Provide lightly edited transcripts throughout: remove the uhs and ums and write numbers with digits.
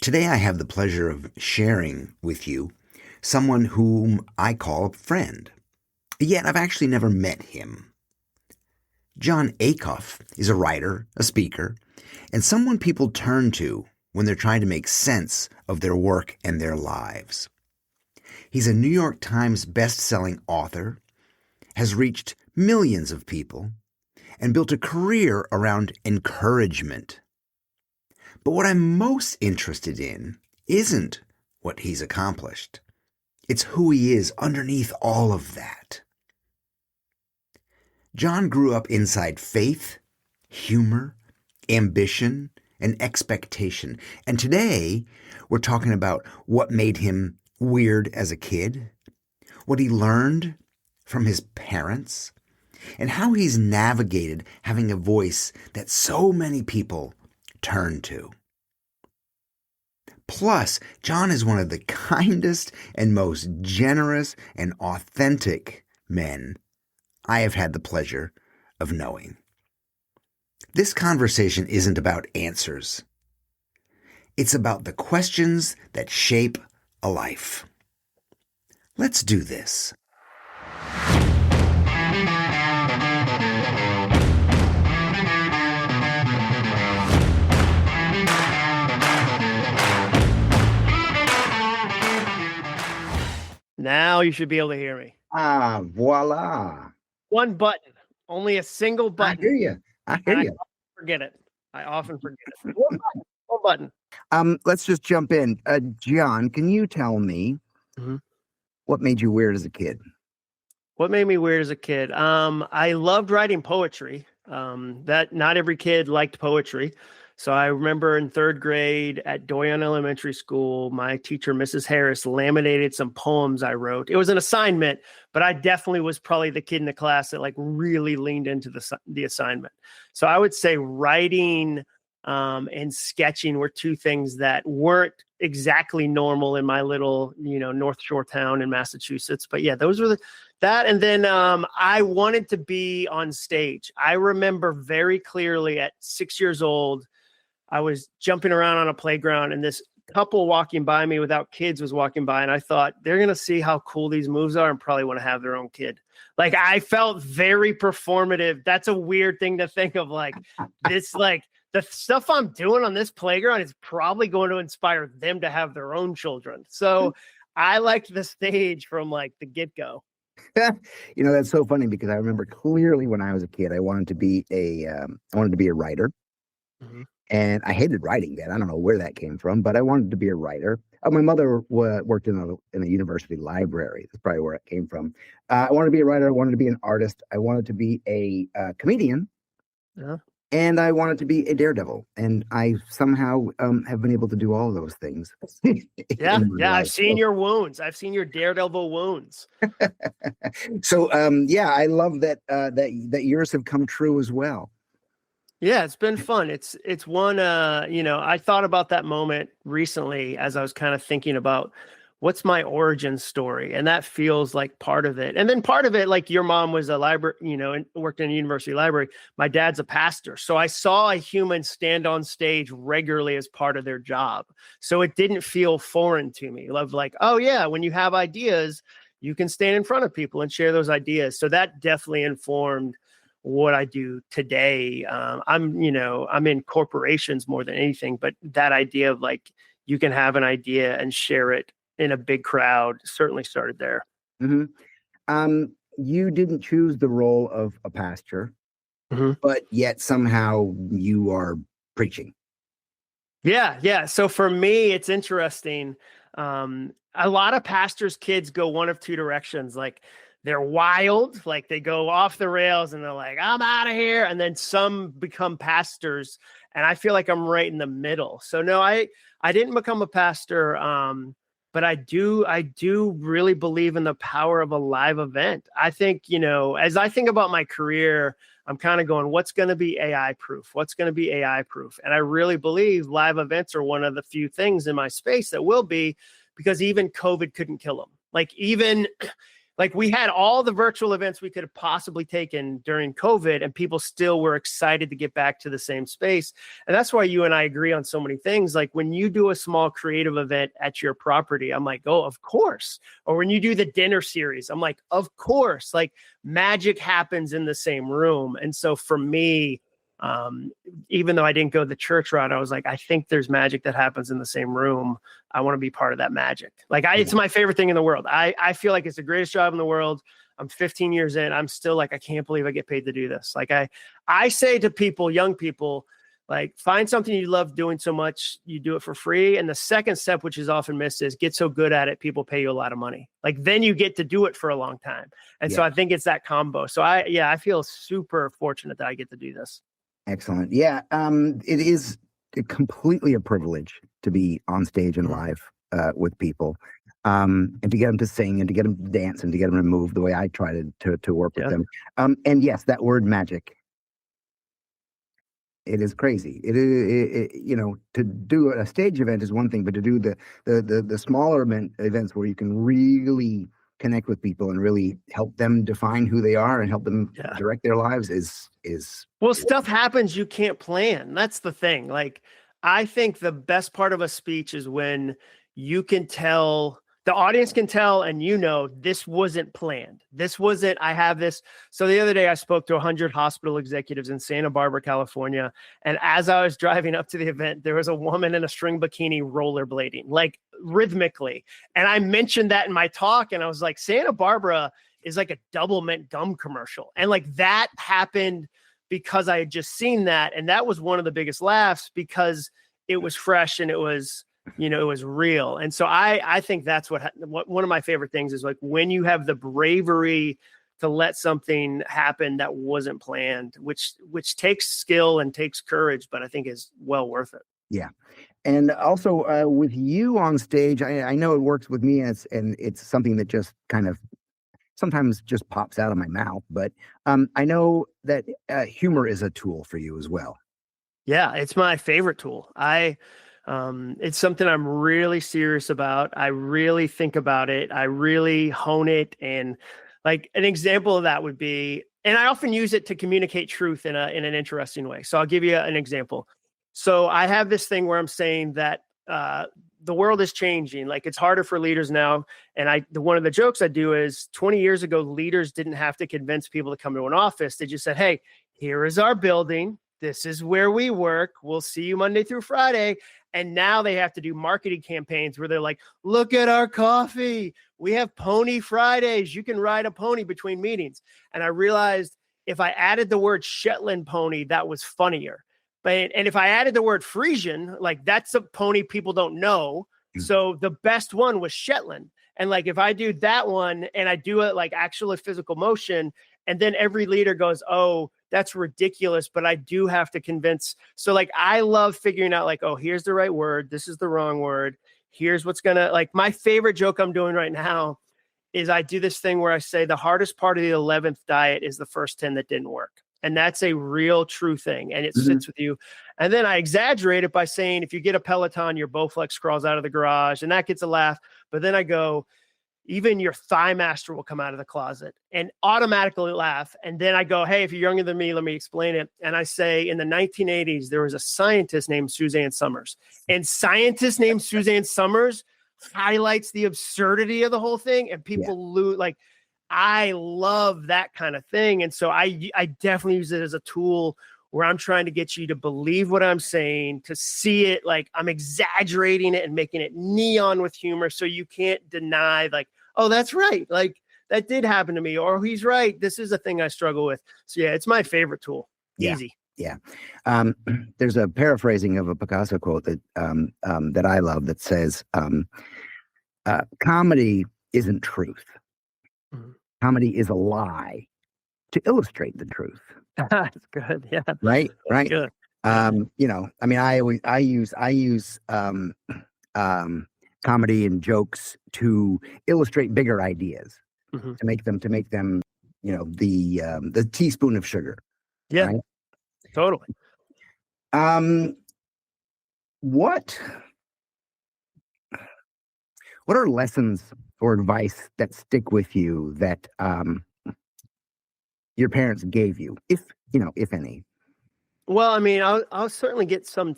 Today, I have the pleasure of sharing with you someone whom I call a friend. Yet, I've actually never met him. Jon Acuff is a writer, a speaker, and someone people turn to when they're trying to make sense of their work and their lives. He's a New York Times best-selling author, has reached millions of people, and built a career around encouragement. But what I'm most interested in isn't what he's accomplished. It's who he is underneath all of that. Jon grew up inside faith, humor, ambition, and expectation. And today, we're talking about what made him weird as a kid, what he learned from his parents, and how he's navigated having a voice that so many people turn to. Plus, Jon is one of the kindest and most generous and authentic men I have had the pleasure of knowing. This conversation isn't about answers. It's about the questions that shape a life. Let's do this. Now you should be able to hear me. Ah, voila. One button, only a single button. I hear you. I hear you. I often forget it. One button. Let's just jump in. Jon, can you tell me what made you weird as a kid? What made me weird as a kid? I loved writing poetry. That not every kid liked poetry. So I remember in third grade at Doyon Elementary School, my teacher, Mrs. Harris, laminated some poems I wrote. It was an assignment, but I definitely was probably the kid in the class that really leaned into the assignment. So I would say writing and sketching were two things that weren't exactly normal in my little, North Shore town in Massachusetts. But yeah, those were that. And then I wanted to be on stage. I remember very clearly at 6 years old, I was jumping around on a playground and this couple walking by me without kids was walking by. And I thought they're going to see how cool these moves are and probably want to have their own kid. I felt very performative. That's a weird thing to think of. The stuff I'm doing on this playground is probably going to inspire them to have their own children. So I liked the stage from the get-go. That's so funny because I remember clearly when I was a kid, I wanted to be a writer. Mm-hmm. And I hated writing then. I don't know where that came from, but I wanted to be a writer. My mother worked in a university library. That's probably where it came from. I wanted to be a writer. I wanted to be an artist. I wanted to be a comedian. Yeah. And I wanted to be a daredevil. And I somehow have been able to do all of those things. Yeah. I've seen your wounds. I've seen your daredevil wounds. So, I love that yours have come true as well. Yeah, it's been fun. It's one, I thought about that moment recently as I was kind of thinking about what's my origin story. And that feels like part of it. And then part of it, your mom was a library, and worked in a university library. My dad's a pastor. So I saw a human stand on stage regularly as part of their job. So it didn't feel foreign to me. Oh yeah, when you have ideas, you can stand in front of people and share those ideas. So that definitely informed what I do today. I'm in corporations more than anything, but that idea of you can have an idea and share it in a big crowd certainly started there. Mm-hmm. You didn't choose the role of a pastor, but yet somehow you are preaching. Yeah. So for me, it's interesting. A lot of pastors' kids go one of two directions. They're wild, they go off the rails and they're I'm out of here. And then some become pastors. And I feel like I'm right in the middle. So no, I didn't become a pastor. But I do really believe in the power of a live event. I think, as I think about my career, I'm kind of going, what's going to be AI proof? What's going to be AI proof? And I really believe live events are one of the few things in my space that will be, because even COVID couldn't kill them. Like we had all the virtual events we could have possibly taken during COVID, and people still were excited to get back to the same space. And that's why you and I agree on so many things. Like when you do a small creative event at your property, I'm like, oh, of course. Or when you do the dinner series, I'm like, of course. Like magic happens in the same room. And so for me, even though I didn't go the church route, I was like, I think there's magic that happens in the same room. I want to be part of that magic. Like it's my favorite thing in the world. I feel like it's the greatest job in the world. I'm 15 years in. I'm still like, I can't believe I get paid to do this. Like I say to people, young people, like find something you love doing so much, you do it for free. And the second step, which is often missed, is get so good at it, people pay you a lot of money. Like then you get to do it for a long time. And so I think it's that combo. So I feel super fortunate that I get to do this. Excellent. Yeah. It is completely a privilege to be on stage and live with people, and to get them to sing and to get them to dance and to get them to move the way I try to work with them. And yes, that word magic. It is crazy. It is, you know, to do a stage event is one thing, but to do the smaller events where you can really connect with people and really help them define who they are and help them direct their lives is well, stuff happens you can't plan. That's the thing. Like I think the best part of a speech is when you can tell, the audience can tell, and you know, this wasn't planned. This wasn't, I have this. So the other day I spoke to 100 hospital executives in Santa Barbara, California. And as I was driving up to the event, there was a woman in a string bikini rollerblading, like rhythmically. And I mentioned that in my talk. And I was like, Santa Barbara is like a double mint gum commercial. And like that happened because I had just seen that. And that was one of the biggest laughs because it was fresh and it was, you know, it was real. And so I think that's what one of my favorite things is like when you have the bravery to let something happen that wasn't planned, which takes skill and takes courage, but I think is well worth it. Yeah. And also with you on stage, I know it works with me and it's something that just kind of sometimes just pops out of my mouth, but I know that humor is a tool for you as well. Yeah, it's my favorite tool. It's something I'm really serious about. I really think about it. I really hone it. And like an example of that would be, and I often use it to communicate truth in an interesting way. So I'll give you an example. So I have this thing where I'm saying that the world is changing. Like it's harder for leaders now. And one of the jokes I do is 20 years ago, leaders didn't have to convince people to come to an office. They just said, hey, here is our building. This is where we work. We'll see you Monday through Friday. And now they have to do marketing campaigns where they're like, look at our coffee. We have Pony Fridays. You can ride a pony between meetings. And I realized if I added the word Shetland pony, that was funnier. And if I added the word Frisian, like that's a pony people don't know. So the best one was Shetland. And like, if I do that one and I do it like actual physical motion, and then every leader goes, oh, that's ridiculous, but I do have to convince. So like, I love figuring out like, oh, here's the right word. This is the wrong word. Here's what's gonna, like my favorite joke I'm doing right now is I do this thing where I say the hardest part of the 11th diet is the first 10 that didn't work. And that's a real true thing. And it sits with you. And then I exaggerate it by saying, if you get a Peloton, your Bowflex crawls out of the garage, and that gets a laugh. But then I go, even your Thigh Master will come out of the closet and automatically laugh. And then I go, hey, if you're younger than me, let me explain it. And I say, in the 1980s, there was a scientist named Suzanne Summers. And scientist named Suzanne Summers highlights the absurdity of the whole thing. And people lose, like, I love that kind of thing. And so I definitely use it as a tool where I'm trying to get you to believe what I'm saying, to see it like I'm exaggerating it and making it neon with humor. So you can't deny like, oh, that's right. Like that did happen to me, or he's right. This is a thing I struggle with. So yeah, it's my favorite tool. Easy. Yeah. There's a paraphrasing of a Picasso quote that that I love that says, comedy isn't truth. Comedy is a lie to illustrate the truth. That's good. Yeah. Right. Right. Good. You know, I mean, I use comedy and jokes to illustrate bigger ideas, to make them, you know, the teaspoon of sugar. Yeah. Right? Totally. What what are lessons or advice that stick with you that your parents gave you, if any? Well, I mean, I'll certainly get some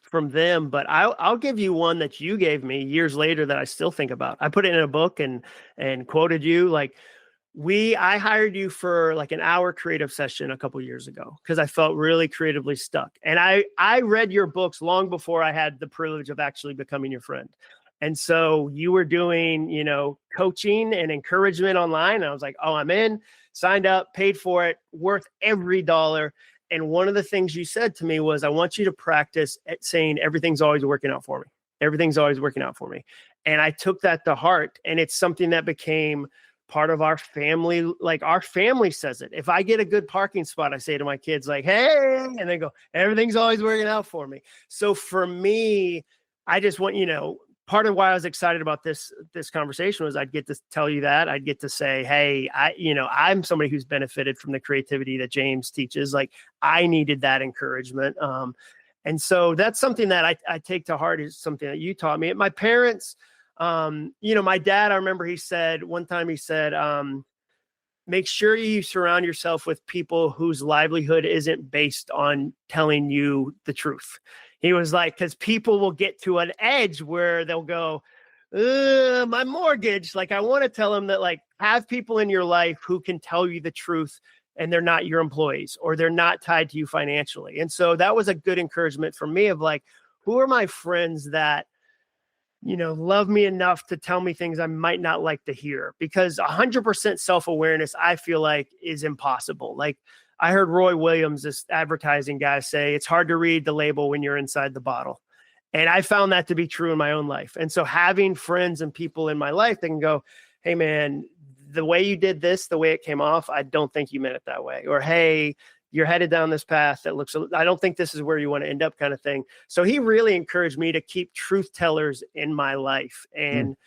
from them, but I'll give you one that you gave me years later that I still think about. I put it in a book and quoted you. Like, I hired you for like an hour creative session a couple years ago because I felt really creatively stuck. And I read your books long before I had the privilege of actually becoming your friend. And so you were doing, coaching and encouragement online. And I was like, oh, I'm in, signed up, paid for it, worth every dollar. And one of the things you said to me was, I want you to practice at saying everything's always working out for me. Everything's always working out for me. And I took that to heart. And it's something that became part of our family. Like, our family says it. If I get a good parking spot, I say to my kids, like, hey, and they go, everything's always working out for me. So for me, I just want, part of why I was excited about this conversation was I'd get to tell you that. I'd get to say, hey, I'm somebody who's benefited from the creativity that James teaches. Like, I needed that encouragement. And so that's something that I take to heart, is something that you taught me. My parents, my dad, I remember one time he said, make sure you surround yourself with people whose livelihood isn't based on telling you the truth. He was like, because people will get to an edge where they'll go, my mortgage. Like, I want to tell them that, like, have people in your life who can tell you the truth, and they're not your employees or they're not tied to you financially. And so that was a good encouragement for me of like, who are my friends that, love me enough to tell me things I might not like to hear? Because 100% self-awareness, I feel like, is impossible. Like, I heard Roy Williams, this advertising guy, say, it's hard to read the label when you're inside the bottle. And I found that to be true in my own life. And so having friends and people in my life that can go, hey man, the way you did this, the way it came off, I don't think you meant it that way. Or, hey, you're headed down this path that looks, I don't think this is where you want to end up, kind of thing. So he really encouraged me to keep truth tellers in my life. And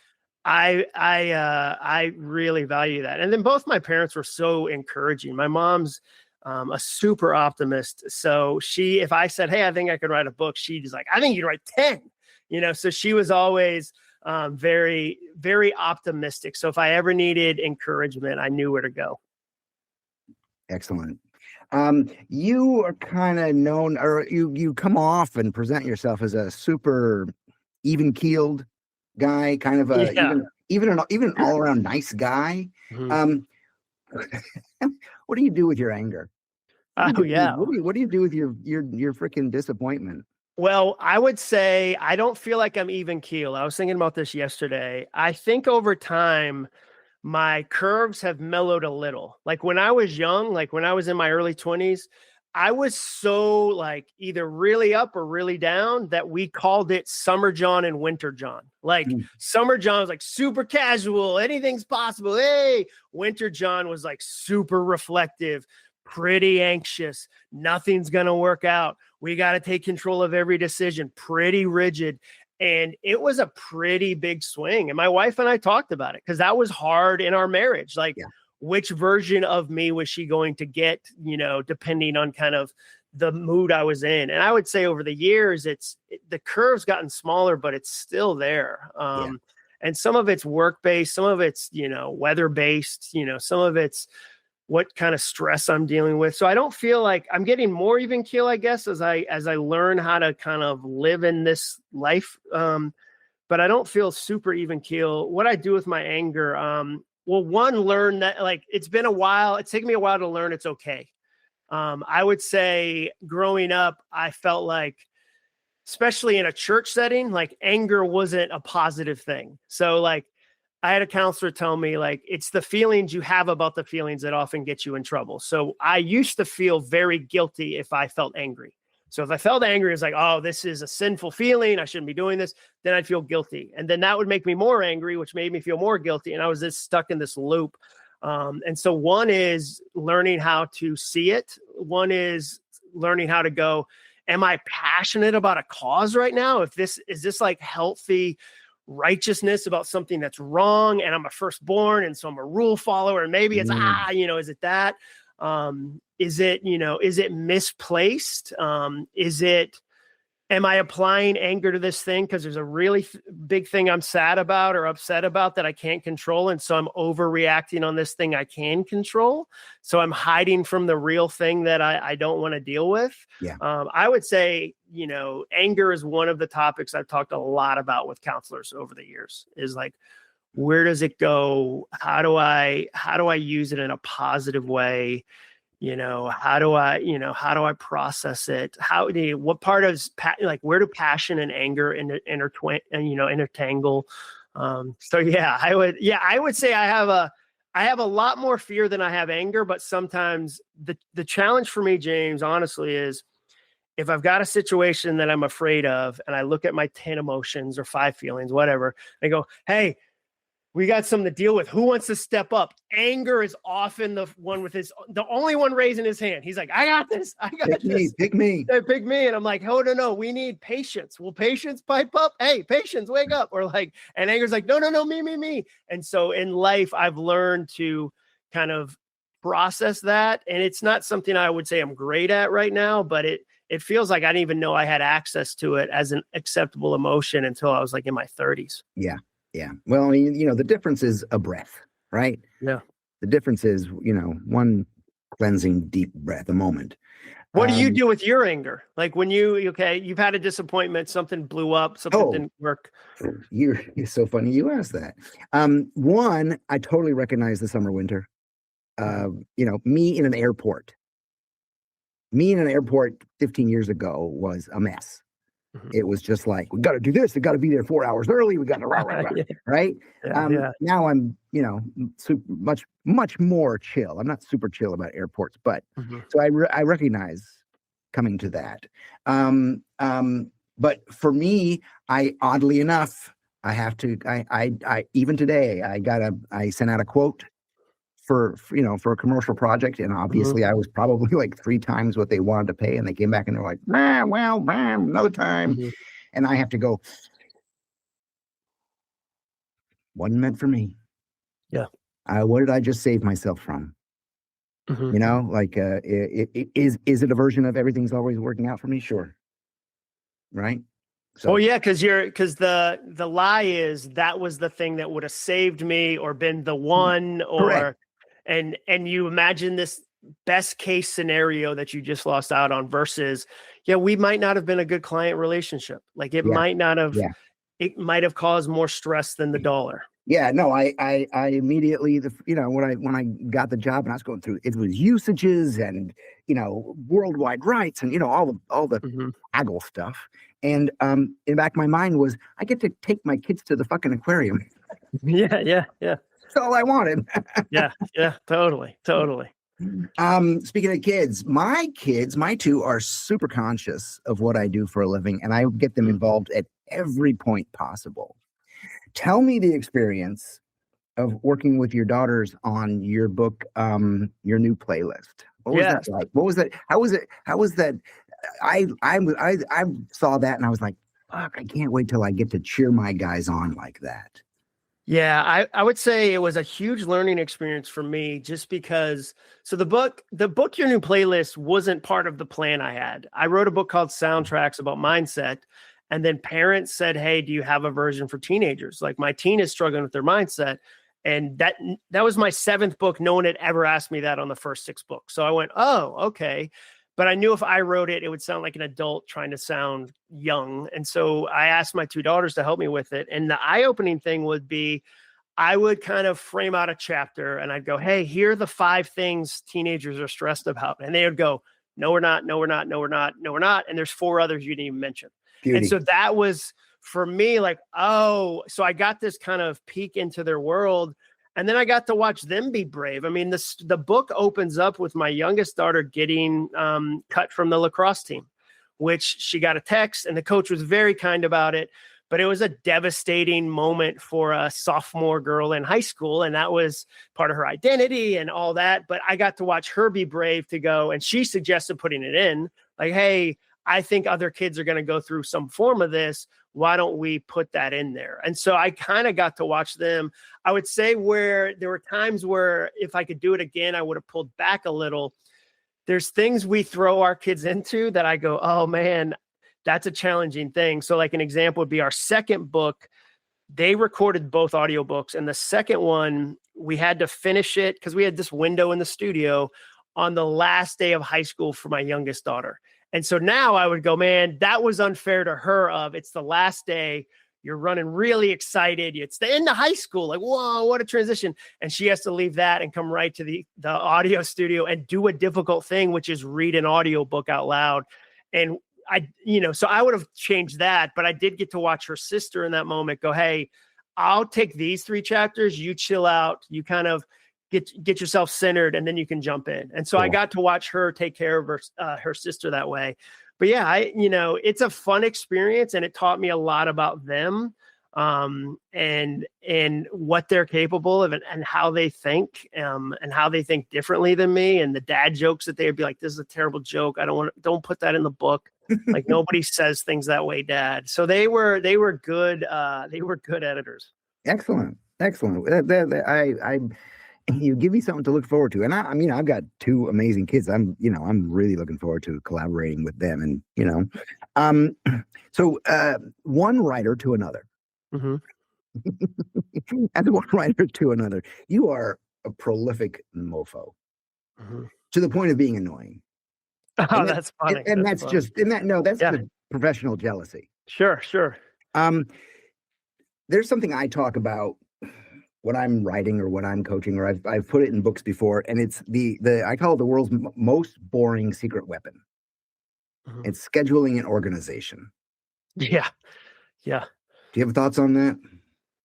I really value that. And then both my parents were so encouraging. My mom's a super optimist. So if I said, hey, I think I could write a book, she's like, I think you could write 10, so she was always very, very optimistic. So if I ever needed encouragement, I knew where to go. Excellent. You are kind of known, or you come off and present yourself as a super even-keeled guy, kind of even an all-around nice guy. Mm-hmm. What do you do with your anger? What do you do with your freaking disappointment? Well, I would say I don't feel like I'm even keel. I was thinking about this yesterday. I think over time, my curves have mellowed a little. Like, when I was young, like when I was in my early 20s, I was so like either really up or really down that we called it Summer John and Winter John. Like, Summer John was like super casual, anything's possible. Hey, Winter John was like super reflective, pretty anxious, nothing's going to work out. We got to take control of every decision, pretty rigid. And it was a pretty big swing. And my wife and I talked about it because that was hard in our marriage. Like, which version of me was she going to get, depending on kind of the mood I was in. And I would say over the years, the curve's gotten smaller, but it's still there. And some of it's work-based, some of it's, weather-based, some of it's what kind of stress I'm dealing with. So I don't feel like I'm getting more even keel, I guess, as I learn how to kind of live in this life. But I don't feel super even keel. What I do with my anger, learn that, like, it's been a while. It's taken me a while to learn it's okay. I would say growing up, I felt like, especially in a church setting, like, anger wasn't a positive thing. So like, I had a counselor tell me, like, it's the feelings you have about the feelings that often get you in trouble. So I used to feel very guilty if I felt angry. So if I felt angry, it's like, oh, this is a sinful feeling, I shouldn't be doing this. Then I'd feel guilty. And then that would make me more angry, which made me feel more guilty. And I was just stuck in this loop. And so one is learning how to see it. One is learning how to go, am I passionate about a cause right now? Is this like healthy righteousness about something that's wrong, and I'm a firstborn, and so I'm a rule follower, and maybe it's is it that? Is it misplaced? Is it am I applying anger to this thing because there's a really big thing I'm sad about or upset about that I can't control, and so I'm overreacting on this thing I can control, so I'm hiding from the real thing that I don't want to deal with. Yeah. I would say, anger is one of the topics I've talked a lot about with counselors over the years, is like, where does it go? How do I use it in a positive way? How do I process it? What part of where do passion and anger intertangle? So yeah, I would say I have a lot more fear than I have anger, but sometimes the challenge for me, James, honestly, is if I've got a situation that I'm afraid of and I look at my 10 emotions or 5 feelings, whatever, I go, hey, we got something to deal with. Who wants to step up? Anger is often the only one raising his hand. He's like, I got this. Pick me. Pick me. And I'm like, oh, no. We need patience. Will patience pipe up? Hey, patience, wake up. Or and anger's like, no, me. And so in life, I've learned to kind of process that. And it's not something I would say I'm great at right now, but it feels like I didn't even know I had access to it as an acceptable emotion until I was in my 30s. Yeah. Yeah. Well, the difference is a breath, right? Yeah. The difference is, one cleansing deep breath, a moment. What do you do with your anger? Like when you've had a disappointment, something blew up, something didn't work. You're so funny you asked that. One, I totally recognize the summer, winter. Me in an airport 15 years ago was a mess. It was just like, we got to do this. We got to be there 4 hours early. We got to right. Now I'm, much more chill. I'm not super chill about airports, but so I recognize coming to that. But for me, oddly enough, I have to. I even today I sent out a quote for a commercial project, and obviously I was probably like 3 times what they wanted to pay, and they came back and they're like, another time, and I have to go, wasn't meant for me. Yeah. What did I just save myself from? Is it a version of everything's always working out for me? Sure. Right. So, well, yeah, because the lie is that was the thing that would have saved me or been the one, or correct. And you imagine this best case scenario that you just lost out on versus, we might not have been a good client relationship. Like it might not have, it might have caused more stress than the dollar. Yeah, no, I immediately, when I got the job and I was going through, it was usages and, worldwide rights and, all the haggle stuff. And in the back of my mind was, I get to take my kids to the fucking aquarium. Yeah. That's all I wanted. Yeah, totally. Speaking of kids, my 2 are super conscious of what I do for a living, and I get them involved at every point possible. Tell me the experience of working with your daughters on your book, your new playlist. What was that like? What was that? How was it? How was that? I saw that and I was like, fuck, I can't wait till I get to cheer my guys on like that. Yeah, I would say it was a huge learning experience for me, just because. So the book, Your New Playlist, wasn't part of the plan I had. I wrote a book called Soundtracks about mindset. And then parents said, hey, do you have a version for teenagers? Like my teen is struggling with their mindset. And that was my 7th book. No one had ever asked me that on the first 6 books. So I went, oh, okay. But I knew if I wrote it, it would sound like an adult trying to sound young. And so I asked my 2 daughters to help me with it. And the eye-opening thing would be, I would kind of frame out a chapter and I'd go, hey, here are the 5 things teenagers are stressed about. And they would go, no, we're not, no, we're not, no, we're not, no, we're not. And there's 4 others you didn't even mention. Beauty. And so that was for me like, oh, so I got this kind of peek into their world. And then I got to watch them be brave. I mean, the book opens up with my youngest daughter getting cut from the lacrosse team, which she got a text and the coach was very kind about it. But it was a devastating moment for a sophomore girl in high school. And that was part of her identity and all that. But I got to watch her be brave to go. And she suggested putting it in like, hey, I think other kids are going to go through some form of this. Why don't we put that in there? And so I kind of got to watch them. I would say where there were times where if I could do it again, I would have pulled back a little. There's things we throw our kids into that I go, oh man, that's a challenging thing. So like an example would be our second book. They recorded both audiobooks, and the second one, we had to finish it because we had this window in the studio on the last day of high school for my youngest daughter. And so now I would go, man, that was unfair to her. It's the last day. You're running really excited. It's the end of high school. Like, whoa, what a transition. And she has to leave that and come right to the audio studio and do a difficult thing, which is read an audiobook out loud. And so I would have changed that, but I did get to watch her sister in that moment go, hey, I'll take these 3 chapters. You chill out. You kind of get yourself centered, and then you can jump in. And so I got to watch her take care of her sister that way. But yeah, it's a fun experience, and it taught me a lot about them, and what they're capable of, and how they think, and how they think differently than me. And the dad jokes that they would be like, "This is a terrible joke. Don't put that in the book." Like nobody says things that way, Dad. So they were good. They were good editors. Excellent. You give me something to look forward to. And I mean, I've got 2 amazing kids. I'm really looking forward to collaborating with them. And, so one writer to another. Mm-hmm. As one writer to another, you are a prolific mofo, to the point of being annoying. Oh, that's funny. That's the professional jealousy. Sure. There's something I talk about when I'm writing or when I'm coaching, or I've put it in books before, and it's I call it the world's most boring secret weapon. It's scheduling and organization. Yeah. Do you have thoughts on that?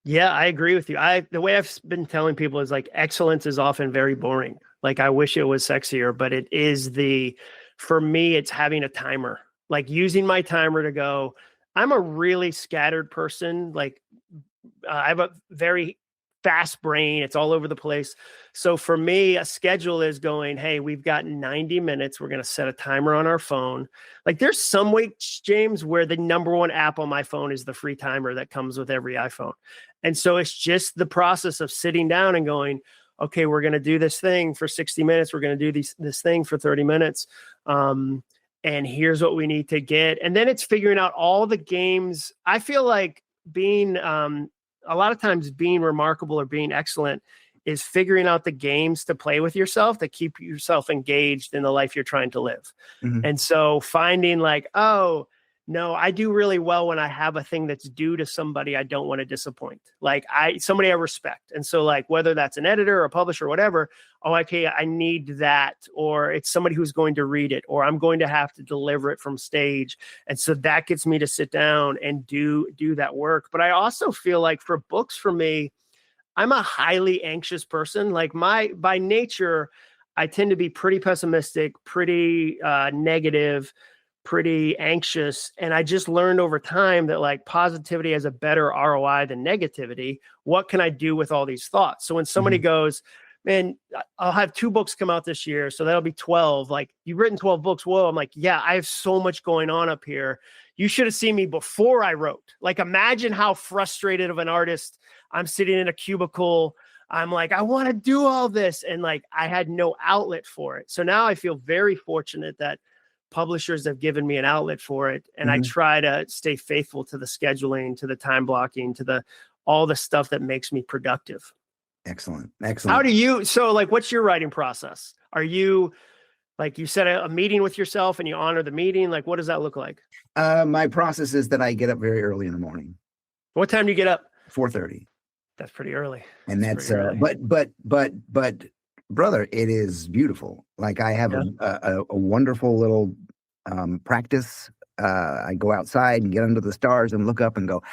Yeah, I agree with you. The way I've been telling people is like excellence is often very boring. Like I wish it was sexier, but it is for me, it's having a timer, like using my timer to go. I'm a really scattered person. Like I have a very fast brain. It's all over the place. So for me, a schedule is going, hey, we've got 90 minutes. We're going to set a timer on our phone. Like there's some weeks, James, where the number one app on my phone is the free timer that comes with every iPhone. And so it's just the process of sitting down and going, okay, we're going to do this thing for 60 minutes. We're going to do this thing for 30 minutes. And here's what we need to get. And then it's figuring out all the games. I feel like being, a lot of times being remarkable or being excellent is figuring out the games to play with yourself that keep yourself engaged in the life you're trying to live. And so finding like, oh, no, I do really well when I have a thing that's due to somebody I don't want to disappoint. Like somebody I respect. And so like, whether that's an editor or a publisher or whatever, okay, I need that, or it's somebody who's going to read it, or I'm going to have to deliver it from stage. And so that gets me to sit down and do that work. But I also feel like for books, for me, I'm a highly anxious person. Like by nature, I tend to be pretty pessimistic, pretty negative, pretty anxious. And I just learned over time that like positivity has a better ROI than negativity. What can I do with all these thoughts? So when somebody goes, man, I'll have 2 books come out this year, so that'll be 12. Like, you've written 12 books. Whoa. I'm like, yeah, I have so much going on up here. You should have seen me before I wrote. Like, imagine how frustrated of an artist I'm sitting in a cubicle. I'm like, I want to do all this. And like, I had no outlet for it. So now I feel very fortunate that publishers have given me an outlet for it. And I try to stay faithful to the scheduling, to the time blocking, to all the stuff that makes me productive. Excellent. How do you, so like, what's your writing process? Are you, like you said, a meeting with yourself and you honor the meeting? Like, what does that look like? My process is that I get up very early in the morning. What time do you get up? 4:30. That's pretty early. And that's but brother, it is beautiful. Like I have a wonderful little practice. I go outside and get under the stars and look up and go,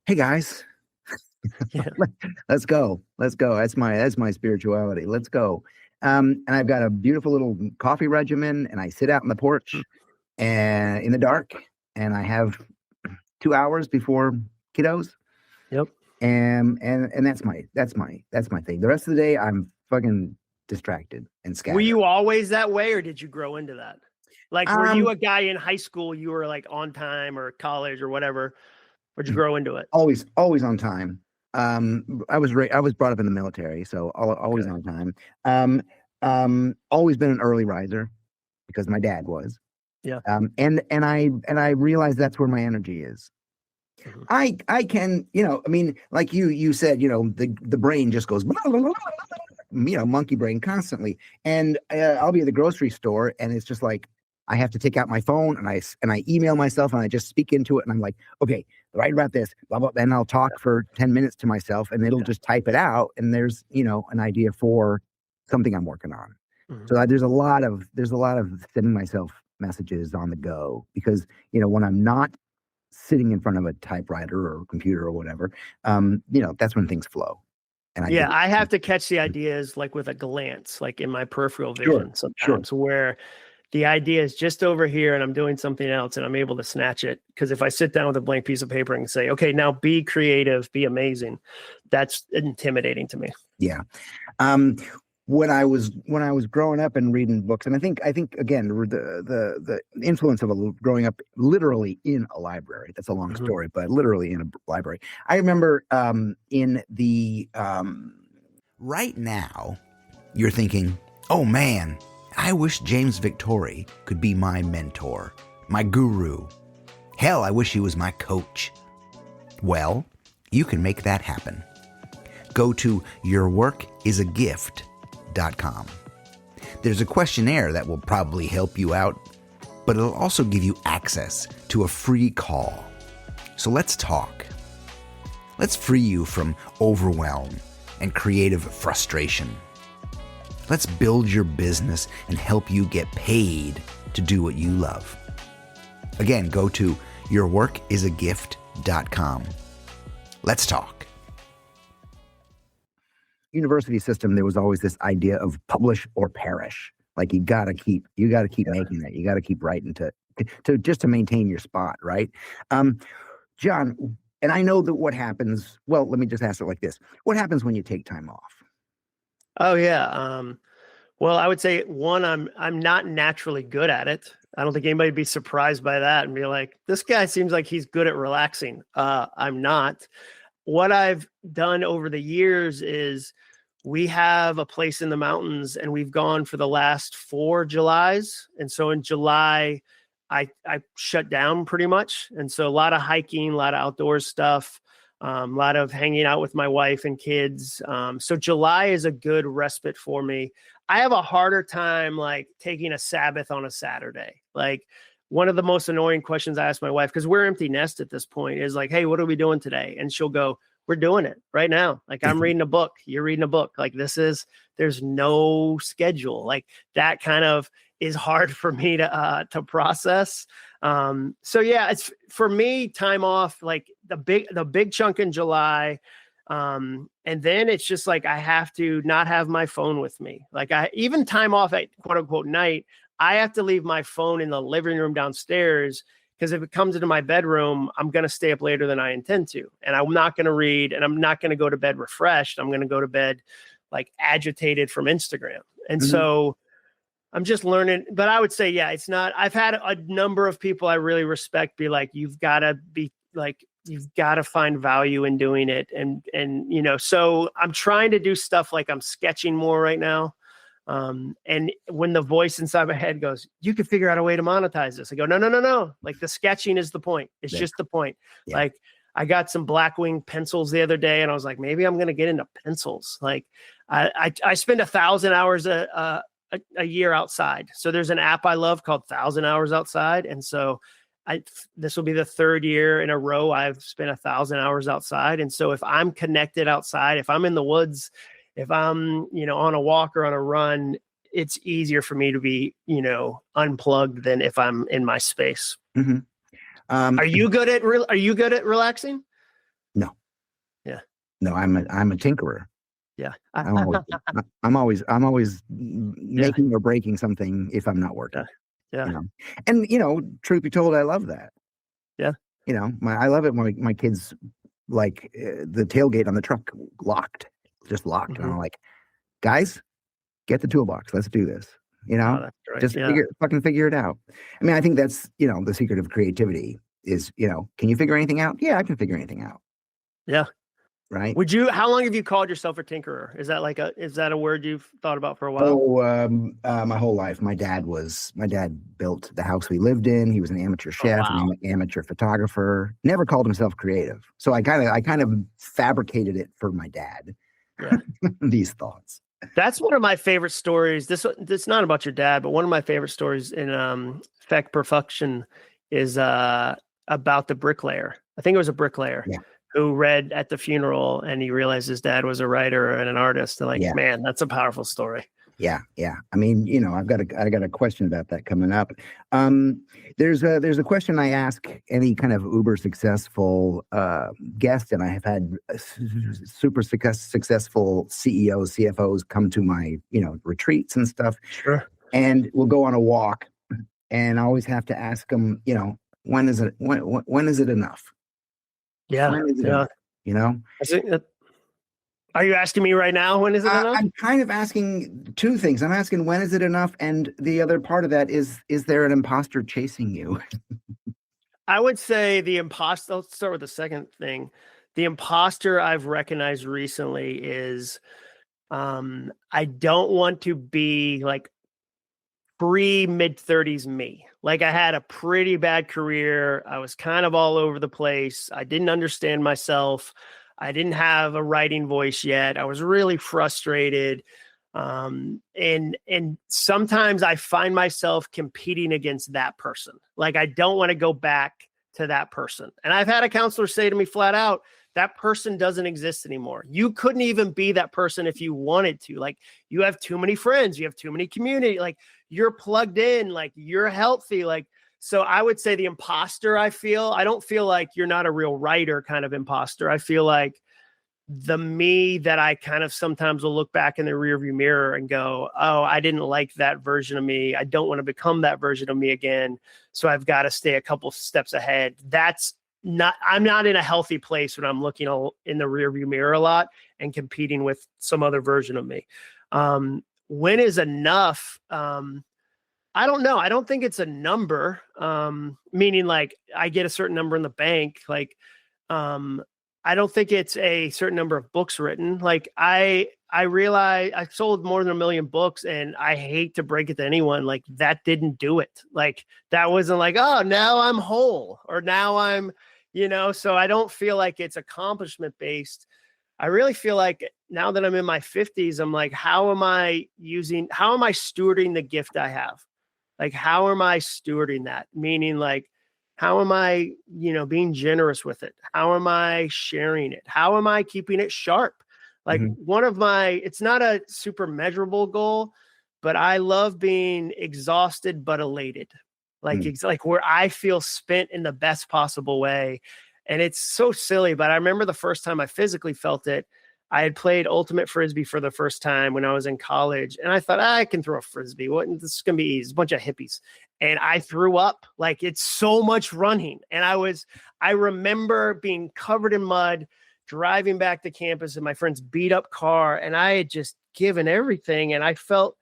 hey guys, let's go. That's my spirituality. Let's go. And I've got a beautiful little coffee regimen, and I sit out on the porch and in the dark, and I have 2 hours before kiddos. Yep. And that's my thing. The rest of the day I'm fucking distracted and scattered. Were you always that way, or did you grow into that? Like, were you a guy in high school, you were like on time, or college or whatever? Or did you grow into it? Always on time. I was brought up in the military, so always on time. Always been an early riser because my dad was. Yeah. And I realize that's where my energy is. Mhm. I can, I mean, like you said, the brain just goes, monkey brain constantly. And I'll be at the grocery store, and it's just like I have to take out my phone, and I email myself, and I just speak into it, and I'm like, okay, write about this, blah blah. Then I'll talk for 10 minutes to myself, and it'll just type it out, and there's an idea for something I'm working on. Mhm. So there's a lot of sending myself messages on the go, because when I'm not sitting in front of a typewriter or computer or whatever, that's when things flow. And I have to catch the ideas like with a glance, like in my peripheral vision sometimes, where the idea is just over here and I'm doing something else and I'm able to snatch it. Because if I sit down with a blank piece of paper and say, okay, now be creative, be amazing, that's intimidating to me. Yeah. When I was growing up and reading books, and I think again the influence of growing up literally in a library. That's a long story, but literally in a library. I remember in the Right now, you're thinking, oh man, I wish James Victori could be my mentor, my guru. Hell, I wish he was my coach. Well, you can make that happen. Go to yourworkisagift.com. There's a questionnaire that will probably help you out, but it'll also give you access to a free call. So let's talk. Let's free you from overwhelm and creative frustration. Let's build your business and help you get paid to do what you love. Again, go to yourworkisagift.com. Let's talk. University system, there was always this idea of publish or perish. Like you gotta keep making that. You gotta keep writing to just to maintain your spot, right? Jon, and I know that what happens. Well, let me just ask it like this: what happens when you take time off? Oh yeah. Well, I would say one, I'm not naturally good at it. I don't think anybody would be surprised by that and be like, this guy seems like he's good at relaxing. I'm not. What I've done over the years is we have a place in the mountains and we've gone for the last 4 Julys. And so in July, I shut down pretty much. And so a lot of hiking, a lot of outdoors stuff, a lot of hanging out with my wife and kids. So July is a good respite for me. I have a harder time like taking a Sabbath on a Saturday. Like one of the most annoying questions I ask my wife, because we're empty nest at this point, is like, hey, what are we doing today? And she'll go, we're doing it right now. Like I'm reading a book, you're reading a book. Like there's no schedule. Like that kind of is hard for me to process. So yeah, it's for me, time off, like the big chunk in July. And then it's just like, I have to not have my phone with me. Like even time off at quote unquote night, I have to leave my phone in the living room downstairs, because if it comes into my bedroom, I'm going to stay up later than I intend to. And I'm not going to read, and I'm not going to go to bed refreshed. I'm going to go to bed like agitated from Instagram. And so I'm just learning, but I would say, yeah, it's not, I've had a number of people I really respect be like, you've got to find value in doing it. And, so I'm trying to do stuff like I'm sketching more right now. And when the voice inside my head goes, you can figure out a way to monetize this, I go, no. Like the sketching is the point. It's just the point. Yeah. Like I got some Blackwing pencils the other day and I was like, maybe I'm going to get into pencils. Like I spend 1,000 hours a year outside. So there's an app I love called 1,000 Hours Outside. And so this will be the 3rd year in a row I've spent 1,000 hours outside. And so if I'm connected outside, if I'm in the woods, if I'm, on a walk or on a run, it's easier for me to be, unplugged than if I'm in my space. Mm-hmm. Are you good at relaxing? No. Yeah. No, I'm a tinkerer. Yeah. I'm always making or breaking something if I'm not working. Yeah. And truth be told, I love that. Yeah. I love it when my kids like the tailgate on the truck just locked. And I'm like, guys, get the toolbox. Let's do this. Oh, just figure it out. I mean, I think that's, the secret of creativity is, can you figure anything out? Yeah, I can figure anything out. Yeah. right? How long have you called yourself a tinkerer? Is that a word you've thought about for a while? My whole life. My dad built the house we lived in. He was an amateur Oh, chef, wow. an amateur photographer. Never called himself creative. So I kind of fabricated it for my dad. Yeah. These thoughts. That's one of my favorite stories. This not about your dad, but one of my favorite stories in Perfection is about the bricklayer. I think it was a bricklayer who read at the funeral and he realized his dad was a writer and an artist. And like, man, that's a powerful story. Yeah. I mean, I got a question about that coming up. There's a question I ask any kind of uber successful guest, and I have had super successful CEOs, CFOs come to my retreats and stuff. Sure. And we'll go on a walk, and I always have to ask them, when is it enough? Yeah. When is it enough? I think that. Are you asking me right now? When is it enough? I'm kind of asking two things. I'm asking when is it enough, and the other part of that is there an imposter chasing you? I would say the imposter. Let's start with the second thing. The imposter I've recognized recently is, I don't want to be like pre-mid-30s me. Like I had a pretty bad career. I was kind of all over the place. I didn't understand myself. I didn't have a writing voice yet. I was really frustrated. And sometimes I find myself competing against that person. Like I don't want to go back to that person. And I've had a counselor say to me flat out, that person doesn't exist anymore. You couldn't even be that person if you wanted to. Like you have too many friends, you have too many community, like you're plugged in, like you're healthy. Like, so I would say the imposter I don't feel like you're not a real writer kind of imposter. I feel like the me that I kind of sometimes will look back in the rearview mirror and go, oh, I didn't like that version of me. I don't want to become that version of me again. So I've got to stay a couple steps ahead. I'm not in a healthy place when I'm looking in the rearview mirror a lot and competing with some other version of me. When is enough? I don't know. I don't think it's a number, meaning like I get a certain number in the bank. Like, I don't think it's a certain number of books written. Like I realize I sold more than 1 million books, and I hate to break it to anyone. Like that didn't do it. Like that wasn't like, oh, now I'm whole or now I'm, so I don't feel like it's accomplishment based. I really feel like now that I'm in my 50s, I'm like, how am I stewarding the gift I have? Like, how am I stewarding that? Meaning like, how am I, being generous with it? How am I sharing it? How am I keeping it sharp? Like it's not a super measurable goal, but I love being exhausted, but elated. Like it's like where I feel spent in the best possible way. And it's so silly, but I remember the first time I physically felt it. I had played ultimate frisbee for the first time when I was in college, and I thought, I can throw a frisbee. This is going to be easy. It's a bunch of hippies. And I threw up. Like it's so much running. And I remember being covered in mud, driving back to campus in my friend's beat up car. And I had just given everything. And I felt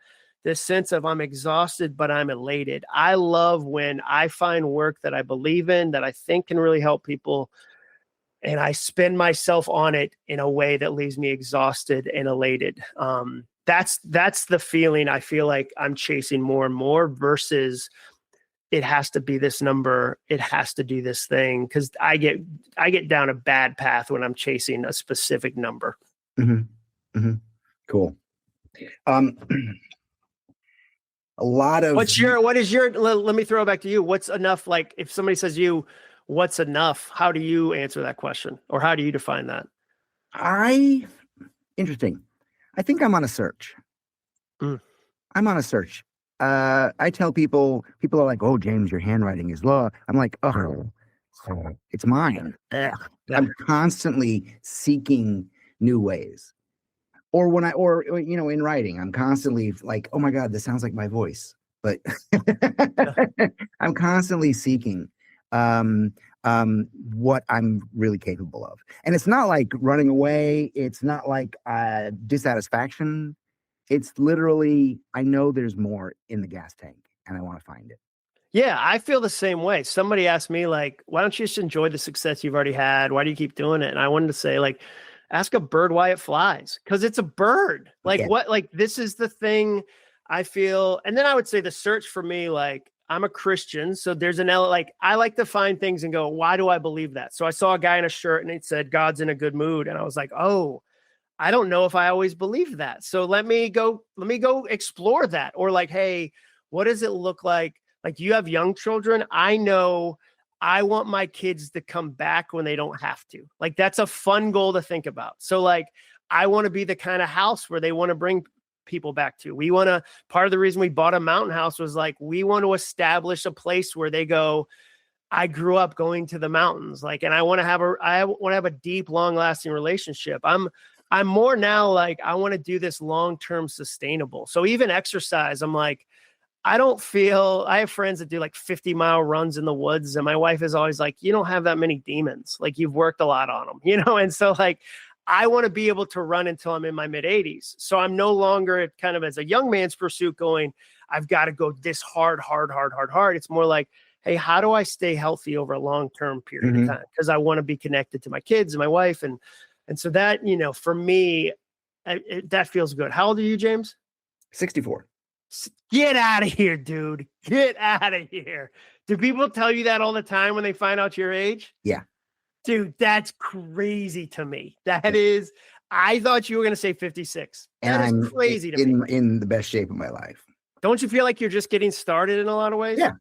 this sense of I'm exhausted, but I'm elated. I love when I find work that I believe in, that I think can really help people, and I spend myself on it in a way that leaves me exhausted and elated. That's the feeling I feel like I'm chasing more and more versus it has to be this number. It has to do this thing. Cause I get down a bad path when I'm chasing a specific number. Cool. A lot of let me throw it back to you. What's enough? Like if somebody says what's enough? How do you answer that question? Or how do you define that? Interesting. I think I'm on a search. I'm on a search. I tell people are like, oh, James, your handwriting is low. I'm like, oh, it's mine. I'm constantly seeking new ways. Or in writing, I'm constantly like, oh my God, this sounds like my voice. But I'm constantly seeking what I'm really capable of. And it's not like running away. It's not like dissatisfaction. It's literally, I know there's more in the gas tank and I want to find it. Yeah, I feel the same way. Somebody asked me like, why don't you just enjoy the success you've already had? Why do you keep doing it? And I wanted to say like, ask a bird why it flies. Cause it's a bird. Like what, like this is the thing I feel. And then I would say the search for me, like I'm a Christian. So there's like, I like to find things and go, why do I believe that? So I saw a guy in a shirt and it said, God's in a good mood. And I was like, oh, I don't know if I always believe that. So let me go explore that. Or like, hey, what does it look like? Like you have young children. I know I want my kids to come back when they don't have to. Like that's a fun goal to think about. So like, I want to be the kind of house where they want to bring people back to. We want to, part of the reason we bought a mountain house was like, we want to establish a place where they go, I grew up going to the mountains. Like, and I want to have a deep, long lasting relationship. I'm more now like, I want to do this long-term sustainable. So even exercise, I'm like, I have friends that do like 50-mile runs in the woods. And my wife is always like, you don't have that many demons. Like you've worked a lot on them, you know? And so like, I want to be able to run until I'm in my mid 80s. So I'm no longer kind of as a young man's pursuit going, I've got to go this hard. It's more like, hey, how do I stay healthy over a long-term period of time? Because I want to be connected to my kids and my wife. And so that, you know, for me, that feels good. How old are you, James? 64. Get out of here, dude. Get out of here. Do people tell you that all the time when they find out your age? Yeah. Dude, that's crazy to me. That is, I thought you were going to say 56. That is crazy to me. In the best shape of my life. Don't you feel like you're just getting started in a lot of ways? Yeah.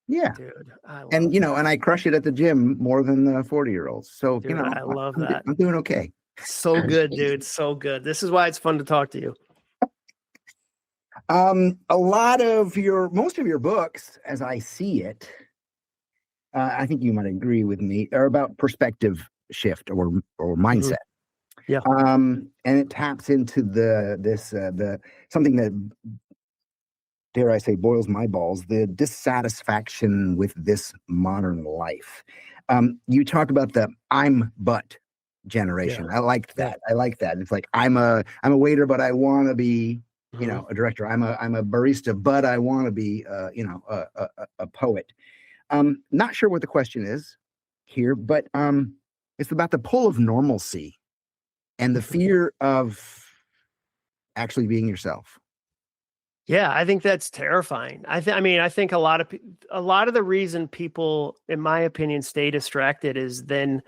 Yeah. Dude. And, you know, and I crush it at the gym more than the 40-year-olds. So, dude, you know, I love that. I'm doing okay. So good, dude. So good. This is why it's fun to talk to you. Most of your books, as I see it, I think you might agree with me, are about perspective shift or mindset. Yeah. And it taps into something that, dare I say, boils my balls, the dissatisfaction with this modern life. You talk about the I'm but generation. Yeah. I liked that. I like that. It's like I'm a waiter, but I want to be, you know, a director. I'm a barista, but I want to be, a poet. Not sure what the question is here, but it's about the pull of normalcy and the fear of actually being yourself. Yeah, I think that's terrifying. I think a lot of the reason people, in my opinion, stay distracted is then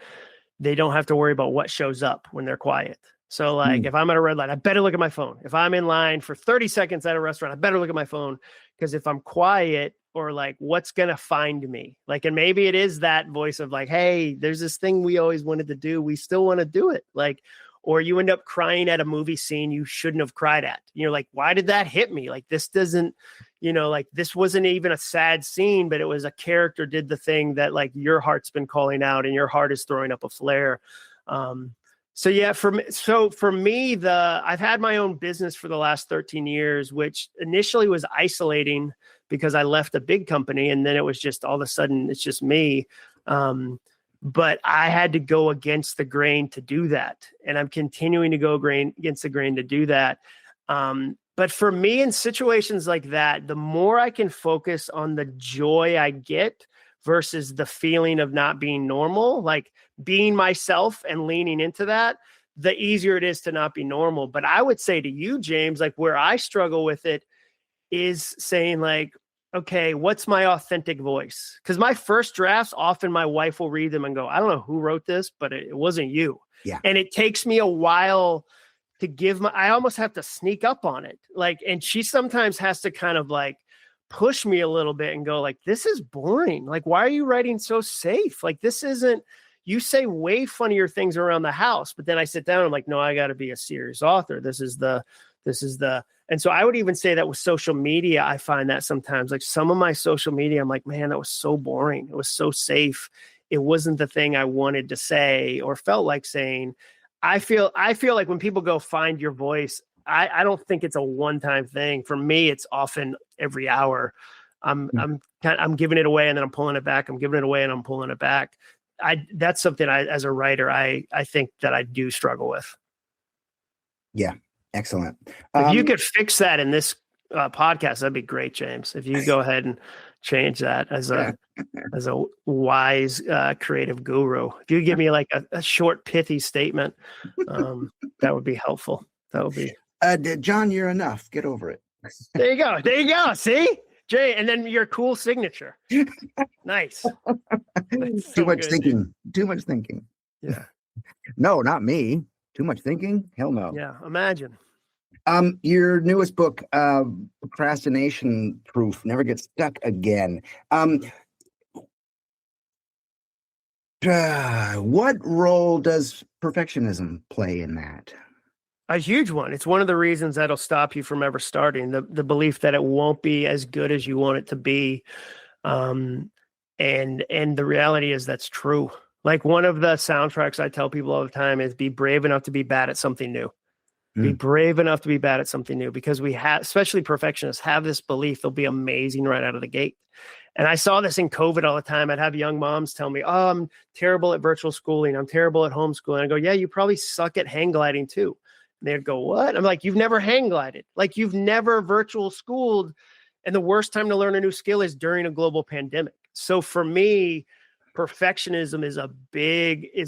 they don't have to worry about what shows up when they're quiet. So like if I'm at a red light, I better look at my phone. If I'm in line for 30 seconds at a restaurant, I better look at my phone, because if I'm quiet, or like, what's going to find me? Like, and maybe it is that voice of like, hey, there's this thing we always wanted to do. We still want to do it. Like, or you end up crying at a movie scene you shouldn't have cried at. You're like, why did that hit me? Like, this doesn't, you know, like this wasn't even a sad scene, but it was a character did the thing that like your heart's been calling out and your heart is throwing up a flare. So yeah, for me, I've had my own business for the last 13 years, which initially was isolating because I left a big company and then it was just all of a sudden it's just me. But I had to go against the grain to do that. And I'm continuing to go against the grain to do that. But for me, in situations like that, the more I can focus on the joy I get versus the feeling of not being normal, like being myself and leaning into that, the easier it is to not be normal. But I would say to you, James, like where I struggle with it is saying like, okay, what's my authentic voice? Because my first drafts, often my wife will read them and go, I don't know who wrote this, but it wasn't you. Yeah. And it takes me a while to I almost have to sneak up on it. Like, and she sometimes has to kind of like push me a little bit and go like, this is boring. Like, why are you writing so safe? Like, this isn't, you say way funnier things around the house, but then I sit down and I'm like, no, I got to be a serious author. This is the, and so I would even say that with social media, I find that sometimes like some of my social media, I'm like, man, that was so boring. It was so safe. It wasn't the thing I wanted to say or felt like saying. I feel like when people go find your voice, I don't think it's a one-time thing. For me, it's often every hour. I'm giving it away and then I'm pulling it back. I'm giving it away and I'm pulling it back. That's something as a writer, I think that I do struggle with. Yeah. Excellent. If you could fix that in this podcast, that'd be great, James. If you go ahead and change that as a wise creative guru. If you give me like a short, pithy statement, that would be helpful. That would be. John, you're enough. Get over it. There you go. There you go. See, Jay, and then your cool signature. Nice. Too much thinking. Dude. Too much thinking. Yeah. No, not me. Too much thinking? Hell no. Yeah. Imagine. Your newest book, Procrastination Proof, Never Get Stuck Again. What role does perfectionism play in that? A huge one. It's one of the reasons that'll stop you from ever starting. The belief that it won't be as good as you want it to be. And the reality is that's true. Like one of the soundtracks I tell people all the time is be brave enough to be bad at something new. Be brave enough to be bad at something new, because we have, especially perfectionists, have this belief they'll be amazing right out of the gate. And I saw this in COVID all the time. I'd have young moms tell me, oh, I'm terrible at virtual schooling. I'm terrible at homeschooling. I go, yeah, you probably suck at hang gliding too. And they'd go, what? I'm like, you've never hang glided. Like you've never virtual schooled. And the worst time to learn a new skill is during a global pandemic. So for me, perfectionism is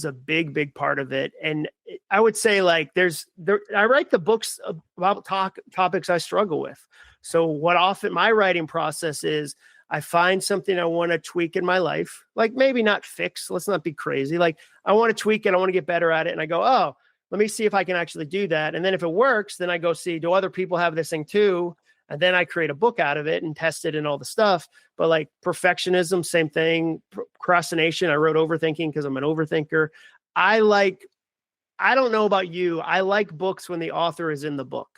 a big part of it. And I would say like I write the books about topics I struggle with. So what often my writing process is, I find something I want to tweak in my life, like maybe not fix, let's not be crazy. Like I want to tweak it. I want to get better at it. And I go, oh, let me see if I can actually do that. And then if it works, then I go see, do other people have this thing too? And then I create a book out of it and test it and all the stuff. But like perfectionism, same thing. Procrastination, I wrote overthinking because I'm an overthinker. I don't know about you. I like books when the author is in the book.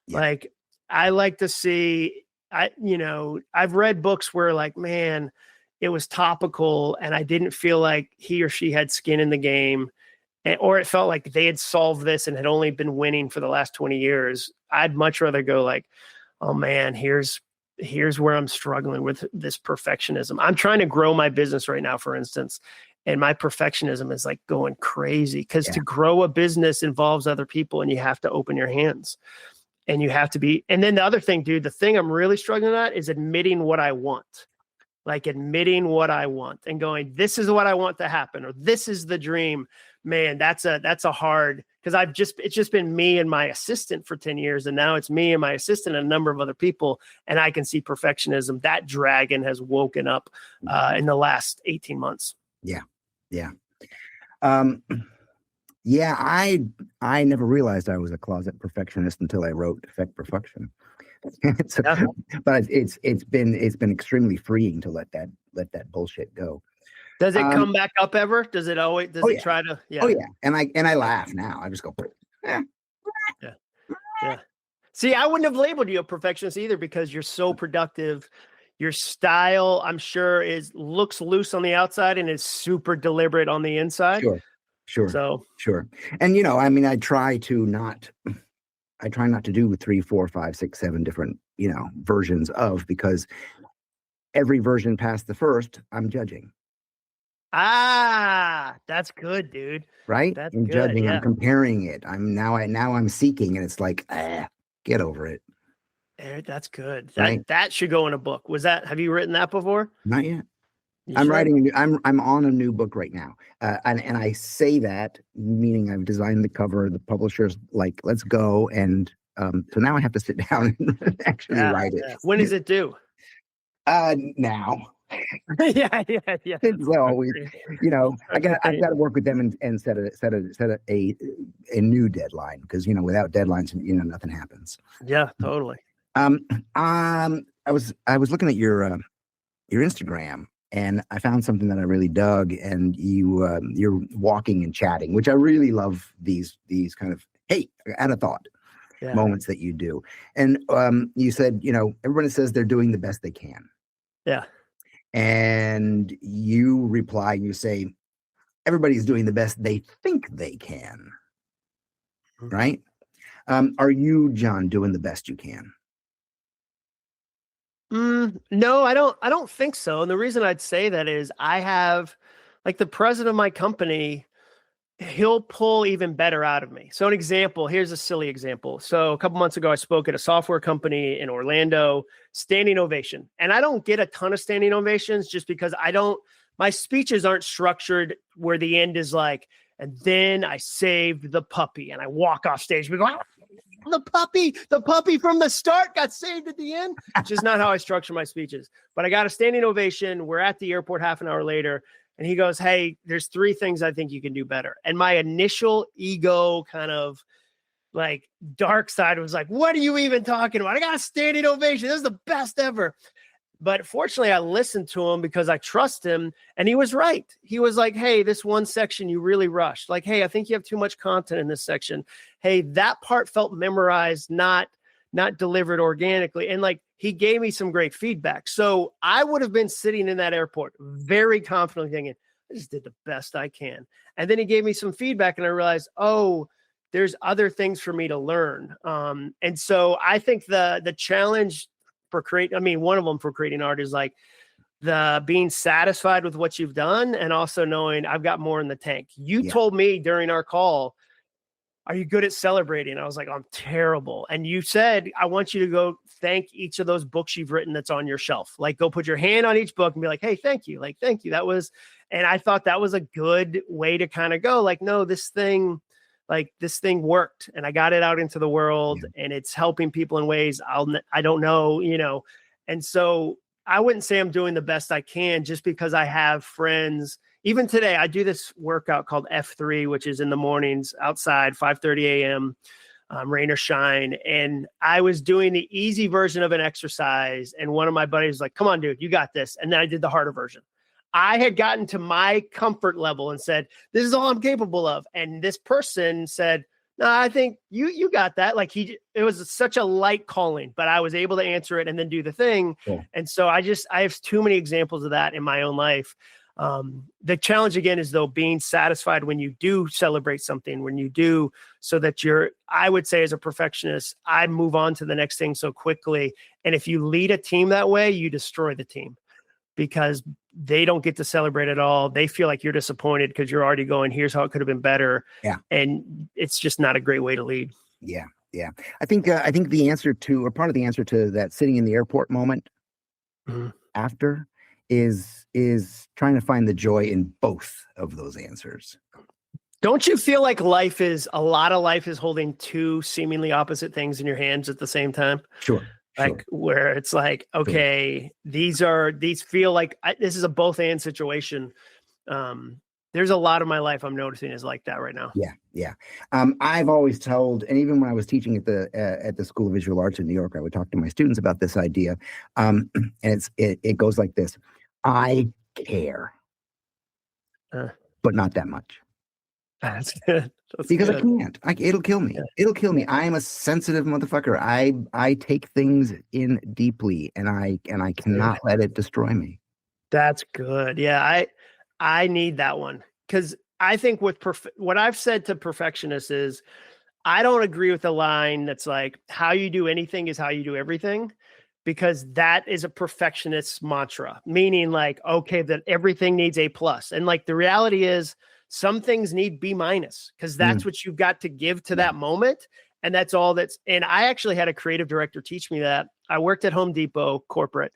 Yeah. Like I like to see, I've read books where like, man, it was topical and I didn't feel like he or she had skin in the game, or it felt like they had solved this and had only been winning for the last 20 years. I'd much rather go like, oh man, here's where I'm struggling with this perfectionism. I'm trying to grow my business right now, for instance, and my perfectionism is like going crazy because to grow a business involves other people and you have to open your hands and you have to be. And then the other thing, dude, the thing I'm really struggling at is admitting what I want. Like admitting what I want and going, this is what I want to happen, or this is the dream. Man, that's a hard, because it's just been me and my assistant for 10 years. And now it's me and my assistant and a number of other people. And I can see perfectionism. That dragon has woken up in the last 18 months. Yeah. Yeah. I never realized I was a closet perfectionist until I wrote Effect Perfection. But it's been extremely freeing to let that bullshit go. Does it come back up ever? Does it always? It try to? Yeah. Oh yeah. And I laugh now. I just go. Yeah. See, I wouldn't have labeled you a perfectionist either because you're so productive. Your style, I'm sure, looks loose on the outside and is super deliberate on the inside. Sure. Sure. And I try not to do 3, 4, 5, 6, 7 different, versions of, because every version past the first, I'm judging. Ah, that's good, dude. Right? That's I'm good, judging, yeah. I'm comparing it. I'm seeking, and it's like, get over it. That's good. Right? That should go in a book. Have you written that before? Not yet. I'm on a new book right now. And I say that, meaning I've designed the cover, the publisher's like, let's go. And so now I have to sit down and actually write it. Yeah. When is it due? Now. yeah. So I got to work with them and set a new deadline, because without deadlines, nothing happens. Yeah, totally. I was looking at your Instagram, and I found something that I really dug. And you're walking and chatting, which I really love. These kind of, hey, I had a thought moments that you do. And you said, everybody says they're doing the best they can. Yeah. And you reply and you say, everybody's doing the best they think they can. Right? Are you, John, doing the best you can? No, I don't think so. And the reason I'd say that is I have, like, the president of my company he'll pull even better out of me. So an example, here's a silly example. So a couple months ago, I spoke at a software company in Orlando, standing ovation. And I don't get a ton of standing ovations just because my speeches aren't structured where the end is like, and then I saved the puppy and I walk off stage. We go, the puppy from the start got saved at the end. Which is not how I structure my speeches. But I got a standing ovation. We're at the airport half an hour later. And he goes, hey, there's 3 things I think you can do better. And my initial ego kind of like dark side was like, what are you even talking about? I got a standing ovation. This is the best ever. But fortunately, I listened to him because I trust him. And he was right. He was like, hey, this one section you really rushed. Like, hey, I think you have too much content in this section. Hey, that part felt memorized, not delivered organically. And like, he gave me some great feedback. So I would have been sitting in that airport very confidently thinking, I just did the best I can. And then he gave me some feedback and I realized, oh, there's other things for me to learn. And so I think the challenge for one of them for creating art is like the being satisfied with what you've done and also knowing I've got more in the tank. You told me during our call, are you good at celebrating? I was like, I'm terrible. And you said, I want you to go thank each of those books you've written that's on your shelf. Like, go put your hand on each book and be like, hey, thank you. Like, thank you. And I thought that was a good way to kind of go like, no, this thing worked and I got it out into the world and it's helping people in ways I don't know, And so I wouldn't say I'm doing the best I can just because I have friends. Even today, I do this workout called F3, which is in the mornings outside, 5:30 a.m., rain or shine. And I was doing the easy version of an exercise. And one of my buddies was like, come on, dude, you got this. And then I did the harder version. I had gotten to my comfort level and said, this is all I'm capable of. And this person said, no, I think you got that. Like it was such a light calling, but I was able to answer it and then do the thing. Cool. And so I have too many examples of that in my own life. The challenge again is though being satisfied when you do celebrate something, when you do, so that I would say as a perfectionist, I move on to the next thing so quickly. And if you lead a team that way, you destroy the team because they don't get to celebrate at all. They feel like you're disappointed because you're already going, here's how it could have been better. Yeah. And it's just not a great way to lead. Yeah. Yeah. I think the answer to, or part of the answer to that sitting in the airport moment after is trying to find the joy in both of those answers. Don't you feel like a lot of life is holding 2 seemingly opposite things in your hands at the same time? Sure. Like where it's like, okay, these feel like this is a both and situation. There's a lot of my life I'm noticing is like that right now. Yeah. Yeah. I've always told, and even when I was teaching at the School of Visual Arts in New York, I would talk to my students about this idea. And it goes like this. I care, but not that much. That's good. Because good. I can't. It'll kill me. Yeah. It'll kill me. I am a sensitive motherfucker. I take things in deeply, and I cannot let it destroy me. That's good. Yeah, I need that one because I think with what I've said to perfectionists is I don't agree with the line that's like how you do anything is how you do everything. Because that is a perfectionist mantra, meaning like, okay, that everything needs A+. And like the reality is some things need B- because that's what you've got to give to that moment. And that's all and I actually had a creative director teach me that. I worked at Home Depot corporate